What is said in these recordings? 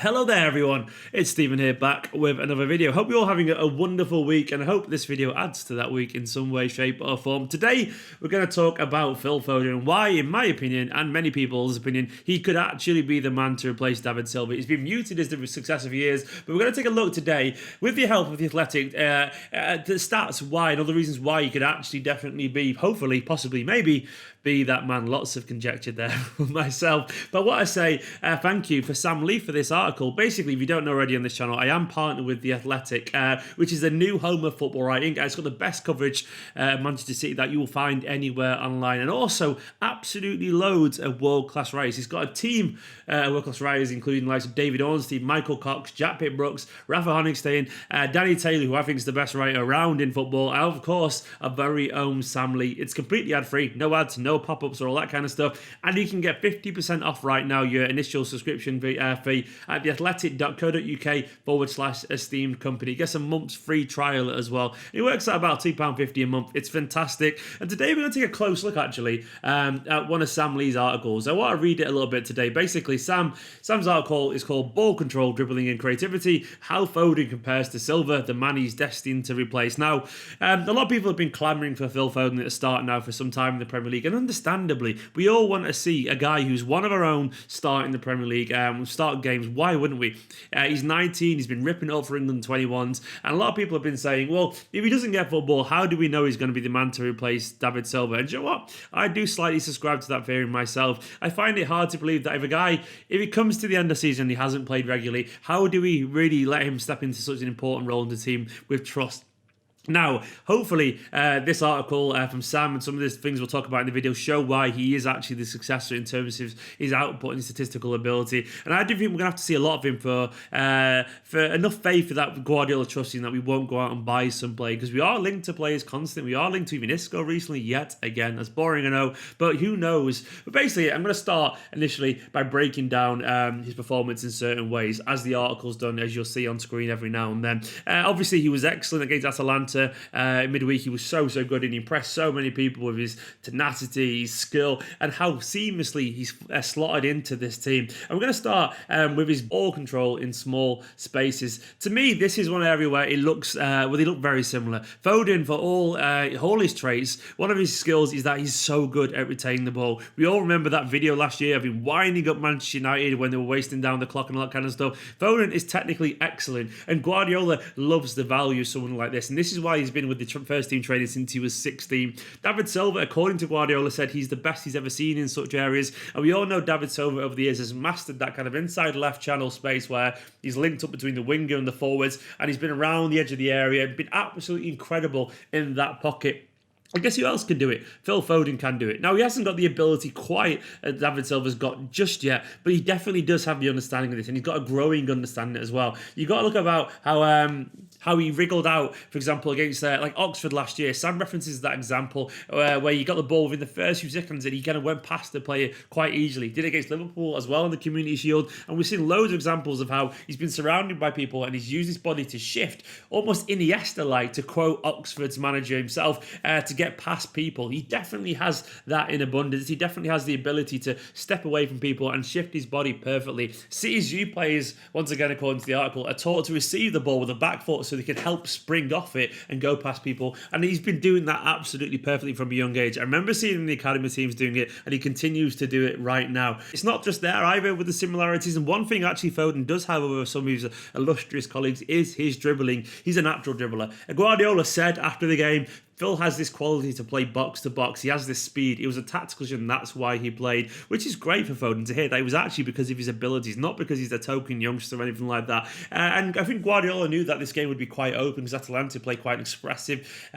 Hello there everyone, it's Stephen here back with another video. Hope you're all having a wonderful week and I hope this video adds to that week in some way, shape or form. Today we're going to talk about Phil Foden and why, in my opinion and many people's opinion, he could actually be the man to replace David Silva. He's been muted as the successor for years, but we're going to take a look today with the help of the Athletic, the stats why and all the reasons why he could actually definitely be, hopefully, possibly, maybe be that man. Lots of conjecture there for myself. But what I say, thank you for Sam Lee for this article. Basically, if you don't know already on this channel, I am partnered with The Athletic, which is a new home of football writing. It's got the best coverage of Manchester City that you will find anywhere online. And also, absolutely loads of world-class writers. He's got a team of world-class writers, including the likes of David Ornstein, Michael Cox, Jack Pitt-Brooks, Rafa Honigstein, Danny Taylor, who I think is the best writer around in football, and of course, our very own Sam Lee. It's completely ad-free, no ads, no pop-ups or all that kind of stuff, and you can get 50% off right now your initial subscription fee at theathletic.co.uk/esteemed company. Get a month's free trial as well. It works out about £2.50 a month. It's fantastic. And today we're going to take a close look actually at one of Sam Lee's articles. I want to read it a little bit today. Basically, Sam's article is called Ball Control, Dribbling and Creativity, How Foden Compares to Silva, the man he's destined to replace. Now, a lot of people have been clamouring for Phil Foden at the start now for some time in the Premier League, and understandably, we all want to see a guy who's one of our own start in the Premier League, start games. Why wouldn't we? He's 19, he's been ripping it up for England 21s, and a lot of people have been saying, well, if he doesn't get football, how do we know he's going to be the man to replace David Silva? And you know what? I do slightly subscribe to that theory myself. I find it hard to believe that if he comes to the end of the season and he hasn't played regularly, how do we really let him step into such an important role in the team with trust? Now, hopefully, this article from Sam and some of the things we'll talk about in the video show why he is actually the successor in terms of his output and statistical ability. And I do think we're going to have to see a lot of him for enough faith for that Guardiola trusting that we won't go out and buy some play, because we are linked to players constantly. We are linked to even Isco recently, yet again. That's boring, I know, but who knows? But basically, I'm going to start initially by breaking down his performance in certain ways, as the article's done, as you'll see on screen every now and then. Obviously, he was excellent against Atalanta. Midweek, he was so good and he impressed so many people with his tenacity, his skill, and how seamlessly he's slotted into this team. And we're going to start with his ball control in small spaces. To me, this is one area where it looks, they look very similar. Foden, for all his traits, one of his skills is that he's so good at retaining the ball. We all remember that video last year of him winding up Manchester United when they were wasting down the clock and all that kind of stuff. Foden is technically excellent, and Guardiola loves the value of someone like this, and this is why he's been with the first team training since he was 16. David Silva, according to Guardiola, said he's the best he's ever seen in such areas, and we all know David Silva over the years has mastered that kind of inside left channel space where he's linked up between the winger and the forwards, and he's been around the edge of the area, been absolutely incredible in that pocket. I guess who else can do it? Phil Foden can do it. Now, he hasn't got the ability quite that David Silva's got just yet, but he definitely does have the understanding of this, and he's got a growing understanding as well. You've got to look about how he wriggled out, for example, against like Oxford last year. Sam references that example where he got the ball within the first few seconds and he kind of went past the player quite easily. Did it against Liverpool as well in the Community Shield, and we've seen loads of examples of how he's been surrounded by people and he's used his body to shift, almost Iniesta-like, to quote Oxford's manager himself, to get past people. He definitely has that in abundance. He definitely has the ability to step away from people and shift his body perfectly. City's youth players, once again according to the article, are taught to receive the ball with a back foot so they can help spring off it and go past people, and he's been doing that absolutely perfectly from a young age. I remember seeing him in the academy teams doing it, and he continues to do it right now. It's not just there either with the similarities, and one thing actually Foden does have over some of his illustrious colleagues is his dribbling. He's a natural dribbler. Guardiola said after the game, Phil has this quality to play box to box. He has this speed. He was a tactician. That's why he played, which is great for Foden to hear that it was actually because of his abilities, not because he's a token youngster or anything like that. And I think Guardiola knew that this game would be quite open because Atalanta play quite expressive.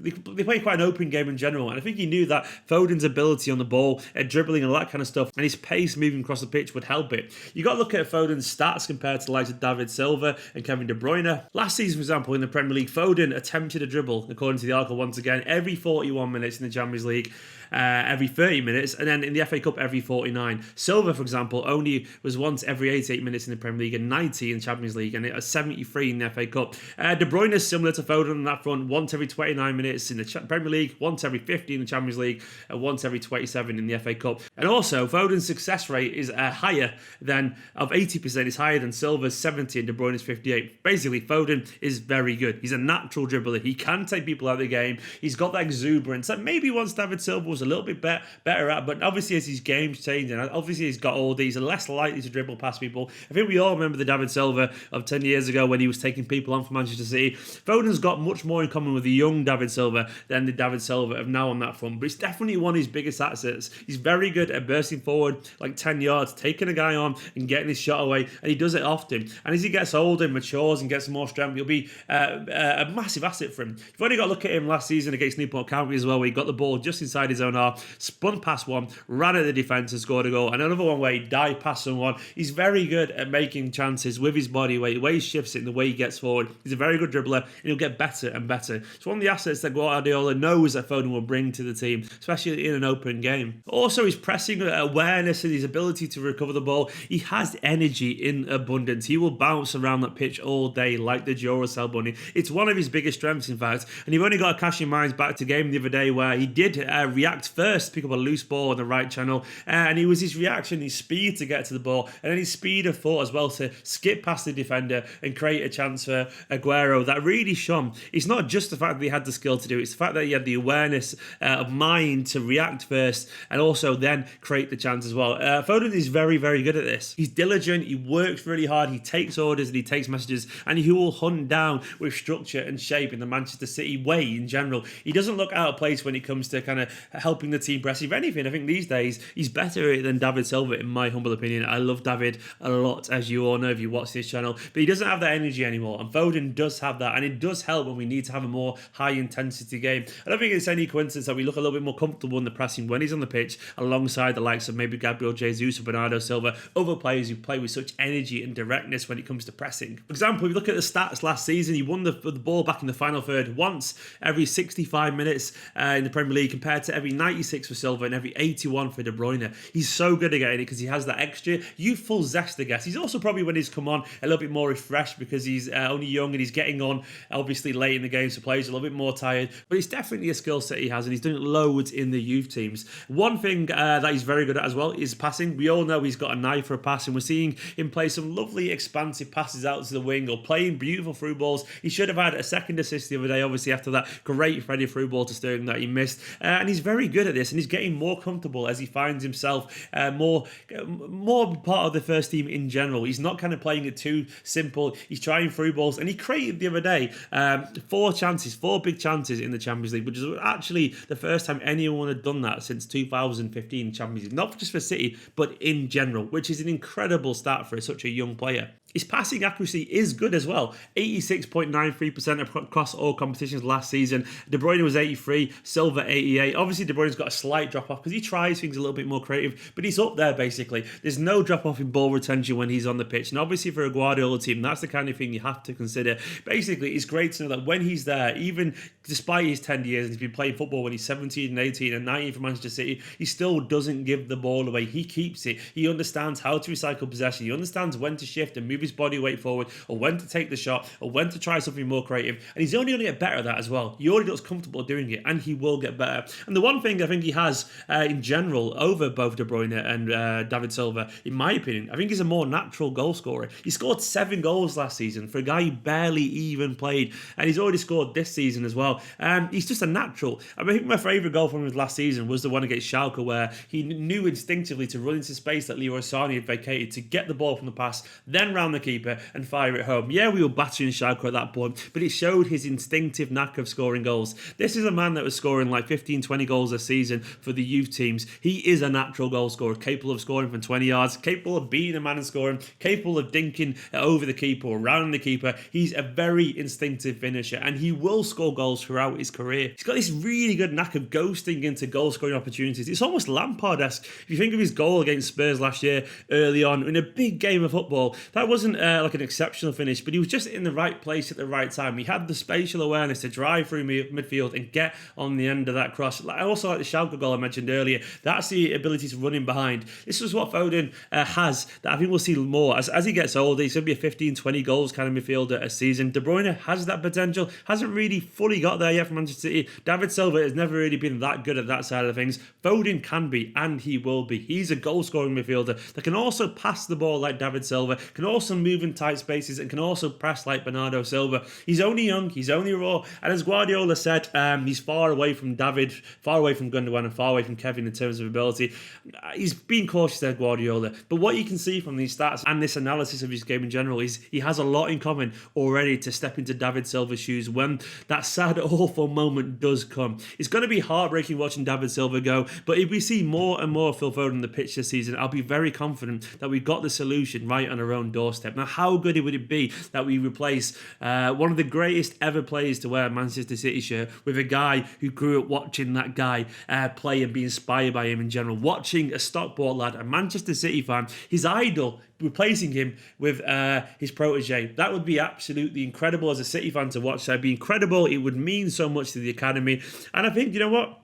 They play quite an open game in general, and I think he knew that Foden's ability on the ball, dribbling and all that kind of stuff, and his pace moving across the pitch would help it. You got to look at Foden's stats compared to the likes of David Silva and Kevin De Bruyne. Last season, for example, in the Premier League, Foden attempted a dribble, according to the article once again, every 41 minutes in the Champions League. every 30 minutes, and then in the FA Cup every 49. Silva, for example, only was once every 88 minutes in the Premier League and 90 in the Champions League, and 73 in the FA Cup. De Bruyne is similar to Foden on that front, once every 29 minutes in the Premier League, once every 50 in the Champions League, and once every 27 in the FA Cup. And also, Foden's success rate is higher than, of 80%, is higher than Silva's 70 and De Bruyne's 58. Basically, Foden is very good. He's a natural dribbler. He can take people out of the game. He's got that exuberance that maybe once David Silva was a little bit better at, but obviously as his game's changing, obviously he's got older, he's less likely to dribble past people. I think we all remember the David Silva of 10 years ago when he was taking people on for Manchester City. Foden's got much more in common with the young David Silva than the David Silva of now on that front, but it's definitely one of his biggest assets. He's very good at bursting forward like 10 yards, taking a guy on and getting his shot away, and he does it often. And as he gets older and matures and gets more strength, he'll be a massive asset for him. You've only got to look at him last season against Newport County as well, where he got the ball just inside his own half, spun past one, ran at the defence and scored a goal, and another one where he dived past someone. He's very good at making chances with his body weight, the way he shifts it and the way he gets forward. He's a very good dribbler, and he'll get better and better. It's one of the assets that Guardiola knows that Foden will bring to the team, especially in an open game. Also, his pressing awareness and his ability to recover the ball. He has energy in abundance. He will bounce around that pitch all day like the Duracell bunny. It's one of his biggest strengths, in fact. And you've only got to cast your minds back to game the other day where he did react first, pick up a loose ball on the right channel, and it was his reaction, his speed to get to the ball, and then his speed of thought as well to skip past the defender and create a chance for Aguero that really shone. It's not just the fact that he had the skill to do it, it's the fact that he had the awareness of mind to react first and also then create the chance as well. Foden is very, very good at this. He's diligent, he works really hard, he takes orders and he takes messages, and he will hunt down with structure and shape in the Manchester City way in general. He doesn't look out of place when it comes to kind of helping the team press. If anything, I think these days he's better at it than David Silva, in my humble opinion. I love David a lot, as you all know if you watch this channel, but he doesn't have that energy anymore, and Foden does have that, and it does help when we need to have a more high intensity game. I don't think it's any coincidence that we look a little bit more comfortable in the pressing when he's on the pitch alongside the likes of maybe Gabriel Jesus or Bernardo Silva, other players who play with such energy and directness when it comes to pressing. For example, if you look at the stats last season, he won the ball back in the final third once every 65 minutes in the Premier League, compared to every 96 for Silva and every 81 for De Bruyne. He's so good at getting it because he has that extra youthful zest, I guess. He's also probably, when he's come on, a little bit more refreshed because he's only young and he's getting on obviously late in the game, so players a little bit more tired, but it's definitely a skill set he has, and he's doing loads in the youth teams. One thing that he's very good at as well is passing. We all know he's got a knife for a pass, and we're seeing him play some lovely expansive passes out to the wing or playing beautiful through balls. He should have had a second assist the other day, obviously, after that great Freddie through ball to Sterling that he missed, and he's very good at this, and he's getting more comfortable as he finds himself more part of the first team in general. He's not kind of playing it too simple. He's trying through balls, and he created the other day four big chances in the Champions League, which is actually the first time anyone had done that since 2015 Champions League, not just for City but in general, which is an incredible stat for such a young player. His passing accuracy is good as well, 86.93% across all competitions last season. De Bruyne was 83, Silva 88. Obviously De Bruyne's got a slight drop off because he tries things a little bit more creative, but he's up there basically. There's no drop off in ball retention when he's on the pitch, and obviously for a Guardiola team that's the kind of thing you have to consider. Basically it's great to know that when he's there, even despite his 10 years, and he's been playing football when he's 17 and 18 and 19 for Manchester City, he still doesn't give the ball away. He keeps it. He understands how to recycle possession. He understands when to shift and move his body weight forward, or when to take the shot, or when to try something more creative, and he's only going to get better at that as well. He already looks comfortable doing it, and he will get better. And the one thing I think he has in general over both De Bruyne and David Silva, in my opinion, I think he's a more natural goal scorer. He scored 7 goals last season for a guy who barely even played, and he's already scored this season as well. He's just a natural. I think my favourite goal from him last season was the one against Schalke, where he knew instinctively to run into space that Leroy Sané had vacated, to get the ball from the pass, then round the keeper and fire it home. Yeah, we were battering Schalke at that point, but it showed his instinctive knack of scoring goals. This is a man that was scoring like 15, 20 goals a season for the youth teams. He is a natural goal scorer, capable of scoring from 20 yards, capable of beating a man and scoring, capable of dinking over the keeper or around the keeper. He's a very instinctive finisher, and he will score goals throughout his career. He's got this really good knack of ghosting into goal scoring opportunities. It's almost Lampard-esque. If you think of his goal against Spurs last year, early on in a big game of football, that wasn't like an exceptional finish, but he was just in the right place at the right time. He had the spatial awareness to drive through midfield and get on the end of that cross. I also like the Schalke goal I mentioned earlier. That's the ability to run in behind. This is what Foden has that I think we'll see more. As he gets older, he's going to be a 15, 20 goals kind of midfielder a season. De Bruyne has that potential, hasn't really fully got there yet for Manchester City. David Silva has never really been that good at that side of things. Foden can be, and he will be. He's a goal-scoring midfielder that can also pass the ball like David Silva, can also move in tight spaces, and can also press like Bernardo Silva. He's only young, he's only raw, and as Guardiola said, he's far away from David, far away from Gundogan, and far away from Kevin in terms of ability. He's being cautious there, Guardiola. But what you can see from these stats and this analysis of his game in general is he has a lot in common already to step into David Silva's shoes when that sad, awful moment does come. It's going to be heartbreaking watching David Silva go, but if we see more and more Phil Foden on the pitch this season, I'll be very confident that we've got the solution right on our own doorstep. Now, how good would it be that we replace one of the greatest ever players to wear a Manchester City shirt with a guy who grew up watching that guy play and be inspired by him in general, watching a Stockport lad, a Manchester City fan, his idol, replacing him with his protege. That would be absolutely incredible as a City fan to watch. That'd be incredible. It would mean so much to the academy. And I think, you know what?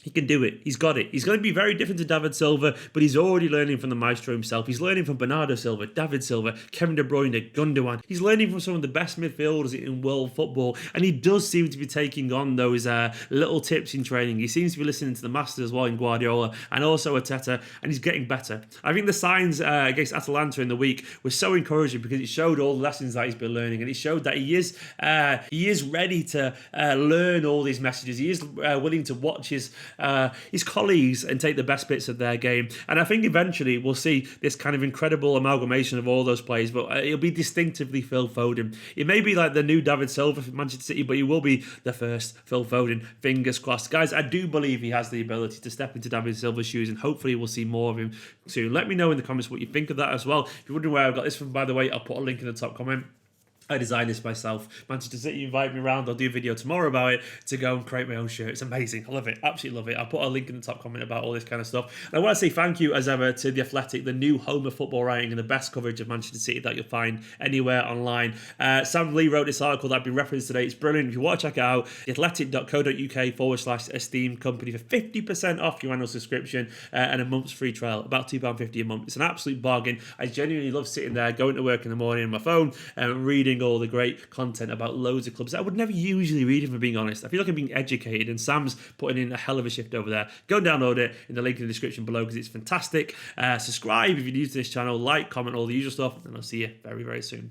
He can do it. He's got it. He's going to be very different to David Silva, but he's already learning from the maestro himself. He's learning from Bernardo Silva, David Silva, Kevin De Bruyne, Gundogan. He's learning from some of the best midfielders in world football, and he does seem to be taking on those little tips in training. He seems to be listening to the masters as well in Guardiola and also Arteta, and he's getting better. I think the signs against Atalanta in the week were so encouraging because it showed all the lessons that he's been learning, and it showed that he is ready to learn all these messages. He is willing to watch his colleagues and take the best bits of their game. And I think eventually we'll see this kind of incredible amalgamation of all those players, but it'll be distinctively Phil Foden. It may be like the new David Silva for Manchester City, but he will be the first Phil Foden. Fingers crossed. Guys, I do believe he has the ability to step into David Silva's shoes, and hopefully we'll see more of him soon. Let me know in the comments what you think of that as well. If you're wondering where I got this from, by the way, I'll put a link in the top comment. I designed this myself. Manchester City invite me around. I'll do a video tomorrow about it to go and create my own shirt. It's amazing. I love it. Absolutely love it. I'll put a link in the top comment about all this kind of stuff. And I want to say thank you as ever to The Athletic, the new home of football writing and the best coverage of Manchester City that you'll find anywhere online. Sam Lee wrote this article that I've been referenced today. It's brilliant. If you want to check it out, theathletic.co.uk/esteemed company for 50% off your annual subscription and a month's free trial, about £2.50 a month. It's an absolute bargain. I genuinely love sitting there, going to work in the morning on my phone and reading all the great content about loads of clubs that I would never usually read, if I'm being honest. I feel like I'm being educated, and Sam's putting in a hell of a shift over there. Go and download it in the link in the description below because it's fantastic. Subscribe if you're new to this channel, like, comment, all the usual stuff, and I'll see you very, very soon.